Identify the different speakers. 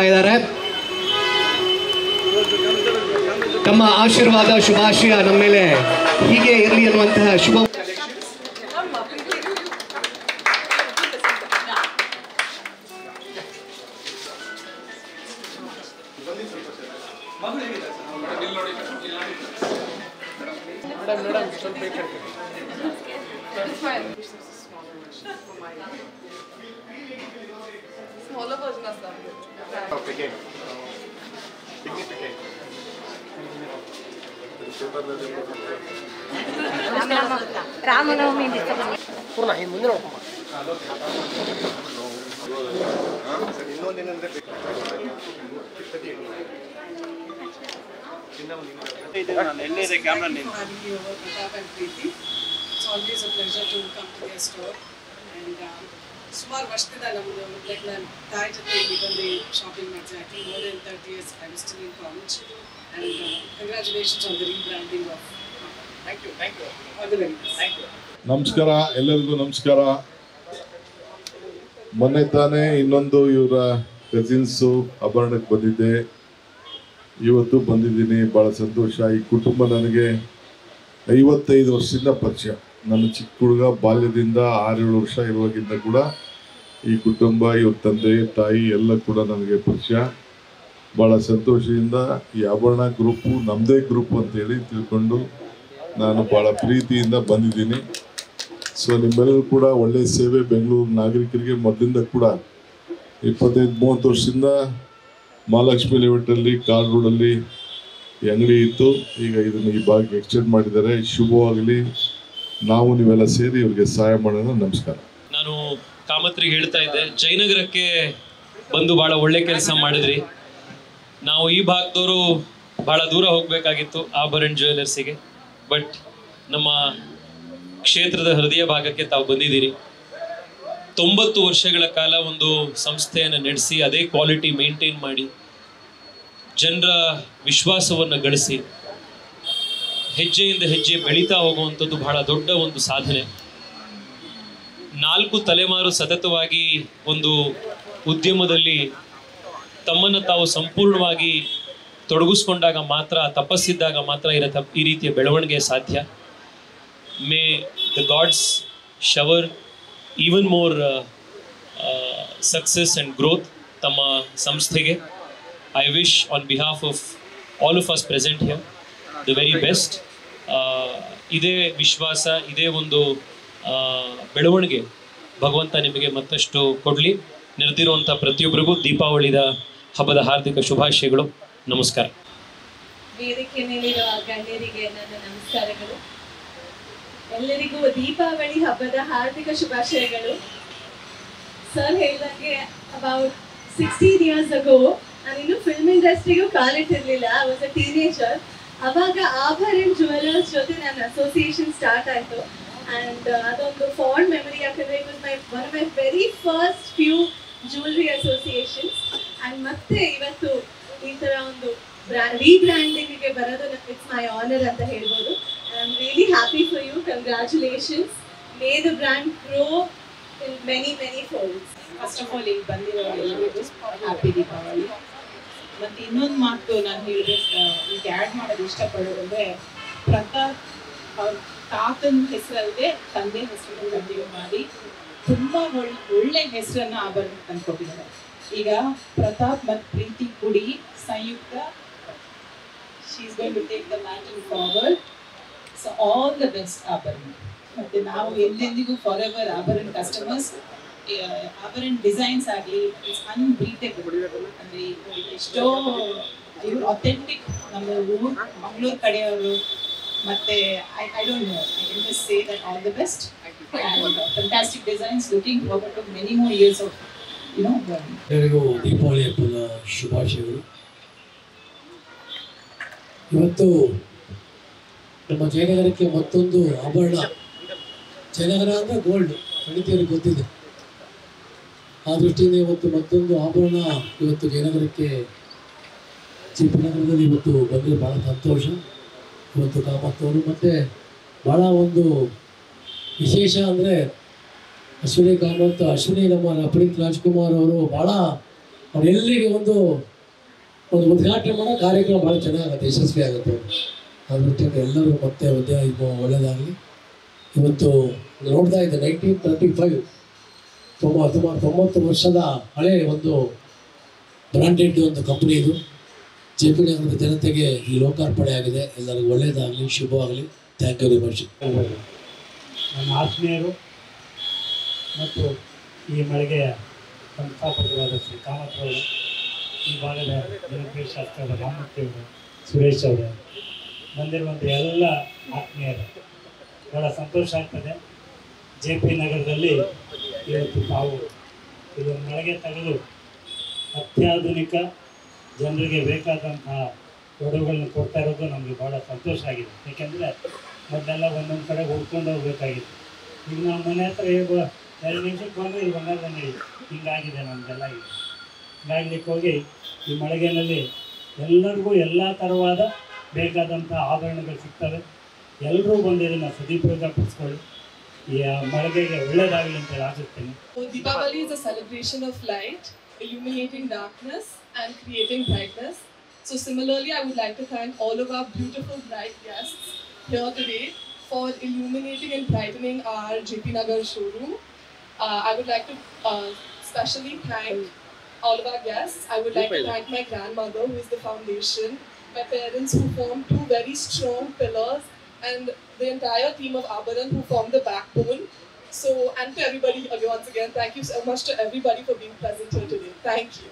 Speaker 1: ಇದ್ದಾರೆ. ತಮ್ಮ ಆಶೀರ್ವಾದ ಶುಭಾಶಯ ನಮ್ಮ ಮೇಲೆ ಹೀಗೆ ಇರಲಿ ಅನ್ನುವಂತಹ ಶುಭ
Speaker 2: ರಾಮನವಮಿ
Speaker 1: ಪೂರ್ಣ ಇನ್ನು ಮುಂದೆ
Speaker 3: ಸುಮಾರು ವರ್ಷದಿಂದ ನಮ್ಮದು ಲೈಕ್ ನಾನು ತಾಯಿ ಜೊತೆ ಇದರಲ್ಲಿ ಶಾಪಿಂಗ್ ಮಾಡ್ತೀನಿ. I think more than 30 years I was still in college and congratulations on the rebranding of thank you all the very best. Thank you.
Speaker 4: ನಮಸ್ಕಾರ, ಎಲ್ಲರಿಗೂ ನಮಸ್ಕಾರ. ಮೊನ್ನೆ ತಾನೇ ಇನ್ನೊಂದು ಇವರ ಕಸಿನ್ಸು ಹಬ್ಬಕ್ಕೆ ಬಂದಿದ್ದೆ, ಇವತ್ತು ಬಂದಿದ್ದೀನಿ. ಭಾಳ ಸಂತೋಷ. ಈ ಕುಟುಂಬ ನನಗೆ 55 ವರ್ಷದಿಂದ ಪರಿಚಯ. ನನ್ನ ಚಿಕ್ಕ ಹುಡುಗ ಬಾಲ್ಯದಿಂದ 6-7 ವರ್ಷ ಇರುವಾಗಿಂದ ಕೂಡ ಈ ಕುಟುಂಬ, ಇವ್ರ ತಂದೆ ತಾಯಿ ಎಲ್ಲ ಕೂಡ ನನಗೆ ಪರಿಚಯ. ಭಾಳ ಸಂತೋಷದಿಂದ ಈ ಆಭರಣ ಗ್ರೂಪು ನಮ್ಮದೇ ಗ್ರೂಪ್ ಅಂತೇಳಿ ತಿಳ್ಕೊಂಡು ನಾನು ಭಾಳ ಪ್ರೀತಿಯಿಂದ ಬಂದಿದ್ದೀನಿ. ಸೊ ನಿಮ್ಮೆಲ್ಲರೂ ಕೂಡ ಒಳ್ಳೆಯ ಸೇವೆ. ಬೆಂಗಳೂರು ನಾಗರಿಕರಿಗೆ ಮೊದಲಿಂದ ಕೂಡ 25-30 ವರ್ಷದಿಂದ ಮಹಾಲಕ್ಷ್ಮಿ ಲೇಔಟಲ್ಲಿ ಕಾರ್ ರೋಡಲ್ಲಿ ಈ ಅಂಗಡಿ ಇತ್ತು. ಈಗ ಇದನ್ನು ಈ ಭಾಗಕ್ಕೆ ಎಕ್ಸ್ಟೆಂಡ್ ಮಾಡಿದ್ದಾರೆ. ಶುಭವಾಗಲಿ. ನಾವು ನೀವೆಲ್ಲ ಸೇರಿ ಇವ್ರಿಗೆ ಸಹಾಯ ಮಾಡೋಣ. ನಮಸ್ಕಾರ.
Speaker 5: ನಾನು ಕಾಮತ್ರಿಗೆ ಹೇಳ್ತಾ ಇದ್ದೆ, ಜಯನಗರಕ್ಕೆ ಬಂದು ಭಾಳ ಒಳ್ಳೆ ಕೆಲಸ ಮಾಡಿದ್ರಿ. ನಾವು ಈ ಭಾಗದವರು ಭಾಳ ದೂರ ಹೋಗಬೇಕಾಗಿತ್ತು ಆಭರಣ ಜ್ಯುವೆಲರ್ಸಿಗೆ, ಬಟ್ ನಮ್ಮ ಕ್ಷೇತ್ರದ ಹೃದಯ ಭಾಗಕ್ಕೆ ತಾವು ಬಂದಿದ್ದೀರಿ. 90 ವರ್ಷಗಳ ಕಾಲ ಒಂದು ಸಂಸ್ಥೆಯನ್ನು ನಡೆಸಿ ಅದೇ ಕ್ವಾಲಿಟಿ ಮೇಂಟೈನ್ ಮಾಡಿ ಜನರ ವಿಶ್ವಾಸವನ್ನು ಗಳಿಸಿ ಹೆಜ್ಜೆಯಿಂದ ಹೆಜ್ಜೆ ಬೆಳೀತಾ ಹೋಗುವಂಥದ್ದು ಬಹಳ ದೊಡ್ಡ ಒಂದು ಸಾಧನೆ. 4 ತಲೆಮಾರು ಸತತವಾಗಿ ಒಂದು ಉದ್ಯಮದಲ್ಲಿ ತಮ್ಮನ್ನು ತಾವು ಸಂಪೂರ್ಣವಾಗಿ ತೊಡಗಿಸ್ಕೊಂಡಾಗ ಮಾತ್ರ, ತಪಸ್ಸಿದ್ದಾಗ ಮಾತ್ರ ಈ ರೀತಿಯ ಬೆಳವಣಿಗೆ ಸಾಧ್ಯ. May the gods shower even more success and growth ತಮ್ಮ ಸಂಸ್ಥೆಗೆ. I wish on behalf of all of us present here the very best. ಇದೇ ವಿಶ್ವಾಸ, ಇದೇ ಒಂದು ಬೆಳವಣಿಗೆ ಭಗವಂತ ನಿಮಗೆ ಮತ್ತಷ್ಟು ಕೊಡಲಿ. ನೆರೆದಿರುವಂಥ ಪ್ರತಿಯೊಬ್ಬರಿಗೂ ದೀಪಾವಳಿದ ಹಬ್ಬದ ಹಾರ್ದಿಕ ಶುಭಾಶಯಗಳು. ನಮಸ್ಕಾರ.
Speaker 6: ವೇದಿಕೆ ಮೇಲಿರುವ ಗಣ್ಯರಿಗೆ ನನ್ನ ನಮಸ್ಕಾರಗಳು. ಎಲ್ಲರಿಗೂ ದೀಪಾವಳಿ ಹಬ್ಬದ ಹಾರ್ದಿಕ ಶುಭಾಶಯಗಳು. ಸರ್ ಹೇಳಿದಂಗೆ ಅಬೌಟ್ 16 years ago ನಾನಿನ್ನು ಫಿಲ್ಮ್ ಇಂಡಸ್ಟ್ರಿಗೂ ಕಾಲಿಟ್ಟಿರಲಿಲ್ಲ. I was a teenager. ಅವಾಗ ಆಭರಣ ಜ್ಯುವೆಲರ್ಸ್ ಜೊತೆ ನನ್ನ ಅಸೋಸಿಯೇಷನ್ ಸ್ಟಾರ್ಟ್ ಆಯಿತು. ಆ್ಯಂಡ್ ಅದೊಂದು ಫಾಂಡ್ ಮೆಮರಿ, ಯಾಕಂದರೆ it was one of my very first few jewellery associations. And ಮತ್ತೆ ಇವತ್ತು ಈ ಥರ ಒಂದು ರೀಬ್ರ್ಯಾಂಡಿಂಗಿಗೆ ಬರೋದು ಇಟ್ಸ್ ಮೈ ಆನರ್ ಅಂತ ಹೇಳ್ಬೋದು. I am really happy for you. Congratulations. May the brand grow in many folds.
Speaker 3: First of all ಇಲ್ಲಿ ಬಂದಿರೋ ಎಲ್ಲರಿಗೂ ಹ್ಯಾಪಿ ದೀಪಾವಳಿ. ಮತ್ತು ಇನ್ನೊಂದು ಮಾತು ನಾನು ಹೇಳಬೇಕು, ಈಗ ಆ್ಯಡ್ ಮಾಡೋದು ಇಷ್ಟಪಡೋದಂದರೆ, ಪ್ರತಾಪ್ ಅವ್ರ ತಾತನ ಹೆಸರಲ್ಲದೆ ತಂದೆ ಹೆಸರನ್ನು ಕಂಟಿನ್ಯೂ ಮಾಡಿ ತುಂಬ ಒಳ್ಳೆ ಹೆಸರನ್ನು ಆಭರಣ ತಂದುಕೊಟ್ಟಿದ್ದಾರೆ. ಈಗ ಪ್ರತಾಪ್ ಮತ್ತು ಪ್ರೀತಿ ಕೂಡಿ Samyukta she is going to take the matter forward. So all the best Abharana. ಮತ್ತು ನಾವು ಎಂದೆಂದಿಗೂ for ever Abharana customers. Abharana designs ಆಗಲಿ ಇಟ್ಸ್ ಅನ್ಬೀಟೇಬಲ್. ಅಂದರೆ ಎಷ್ಟೋ ಇವರು ಅಥೆಂಟಿಕ್ ನಮ್ಮ ಊರು ಮಂಗಳೂರು ಕಡೆಯವರು. ಮತ್ತು I don't know, I can just say that all the best and fantastic designs. Looking forward to many more years of
Speaker 7: ಎಲ್ಲರಿಗೂ ದೀಪಾವಳಿ ಹಬ್ಬದ ಶುಭಾಶಯಗಳು. ಇವತ್ತು ನಮ್ಮ ಜಯನಗರಕ್ಕೆ ಮತ್ತೊಂದು ಆಭರಣ. ಜಯನಗರ ಅಂದರೆ ಗೋಲ್ಡ್, ಖಂಡಿತರಿಗೆ ಗೊತ್ತಿದೆ. ಆ ದೃಷ್ಟಿಯಿಂದ ಇವತ್ತು ಮತ್ತೊಂದು ಆಭರಣ ಇವತ್ತು ಜಯನಗರಕ್ಕೆ, ಚಿಕ್ಕನಗರದಲ್ಲಿ ಇವತ್ತು ಬಂದರೆ ಭಾಳ ಸಂತೋಷ. ಇವತ್ತು ಕಾಮತ್ತವರು. ಮತ್ತು ಭಾಳ ಒಂದು ವಿಶೇಷ ಅಂದರೆ ಅಶ್ವಿನಿ ಕಾಮತ್, ಅಶ್ವಿನಿ ನಮ್ಮ ಪುನೀತ್ ರಾಜ್ಕುಮಾರ್ ಅವರು ಭಾಳ ಅವರೆಲ್ಲರಿಗೆ ಒಂದು ಉದ್ಘಾಟನೆ ಮಾಡೋ ಕಾರ್ಯಕ್ರಮ ಭಾಳ ಚೆನ್ನಾಗುತ್ತೆ, ಯಶಸ್ವಿ ಆಗುತ್ತೆ. ಅದ್ರ ಜೊತೆಗೆ ಎಲ್ಲರೂ ಮತ್ತೆ ಒಳ್ಳೆಯದಾಗಲಿ. ಇವತ್ತು ನೋಡ್ತಾ ಇದ್ದೆ 1935 ಸುಮಾರು 90 ವರ್ಷದ ಹಳೆ ಒಂದು ಬ್ರಾಂಡೆಡ್ ಒಂದು ಕಂಪ್ನಿ ಇದು. JP ನಗರದ ಜನತೆಗೆ ಈ ಲೋಕಾರ್ಪಣೆ ಆಗಿದೆ. ಎಲ್ಲರಿಗೂ ಒಳ್ಳೆಯದಾಗಲಿ, ಶುಭವಾಗಲಿ. Thank you very much.
Speaker 2: ನನ್ನ ಆತ್ಮೀಯರು ಮತ್ತು ಈ ಮಳಿಗೆಯ ಸಂಸ್ಥಾಪಕರಾದ ಶ್ರೀ ಕಾಮತ್ರವರು, ಈ ಭಾಗದ ಜನಪ್ರಿಯ ಶಾಸಕರಾದ ರಾಮಮೂರ್ತಿಯವರು, ಸುರೇಶ್ ಅವರು, ಬಂದಿರುವಂಥ ಎಲ್ಲ ಆತ್ಮೀಯರು, ಭಾಳ ಸಂತೋಷ ಆಗ್ತದೆ. JP ನಗರದಲ್ಲಿ ಇವತ್ತು ತಾವು ಇದೊಂದು ಮಳಿಗೆ ತೆಗೆದು ಅತ್ಯಾಧುನಿಕ ಜನರಿಗೆ ಬೇಕಾದಂತಹ ಒಡವುಗಳನ್ನ ಕೊಡ್ತಾ ಇರೋದು ನಮಗೆ ಭಾಳ ಸಂತೋಷ ಆಗಿದೆ. ಏಕೆಂದರೆ ಮೊದಲೆಲ್ಲ ಒಂದೊಂದು ಕಡೆ ಹುಡ್ಕೊಂಡು ಹೋಗ್ಬೇಕಾಗಿತ್ತು. ಈಗ ನಾವು ಮನೆ ಹತ್ರ 2 ನಿಮಿಷಕ್ಕೆ ಬಂದರೆ ಇಲ್ಲಿ ಬಂಗಾರದ ಅಂಗಡಿ ಹಿಂಗಾಗಿದೆ ನಮ್ಮದೆಲ್ಲ. ಈಗ ಹಿಂಗಾಗ್ಲಿಕ್ಕೆ ಹೋಗಿ ಈ ಮಳಿಗೆಯಲ್ಲಿ ಎಲ್ಲರಿಗೂ ಎಲ್ಲ ಥರವಾದ ಬೇಕಾದಂಥ ಆಭರಣಗಳು ಸಿಗ್ತವೆ. ಎಲ್ಲರೂ ಬಂದು ಇದನ್ನು ಸದುಪಯೋಗ ಪಡಿಸ್ಕೊಳ್ಳಿ. ಈ ಮಳಿಗೆಗೆ ಒಳ್ಳೆಯದಾಗಲಿ ಅಂತ ಆಶಿಸ್ತೀನಿ.
Speaker 8: Deepavali is a celebration of light, illuminating darkness and creating brightness. So similarly, I would like to thank all of our beautiful bright guests here today for illuminating and brightening our JP Nagar showroom. I would like to specially thank all of our guests. I would like to thank my grandmother, who is the foundation, my parents, who formed 2 very strong pillars, and the entire team of Abaran, who formed the backbone. So, and to everybody, once again, thank you so much to everybody for being present here today. Thank you.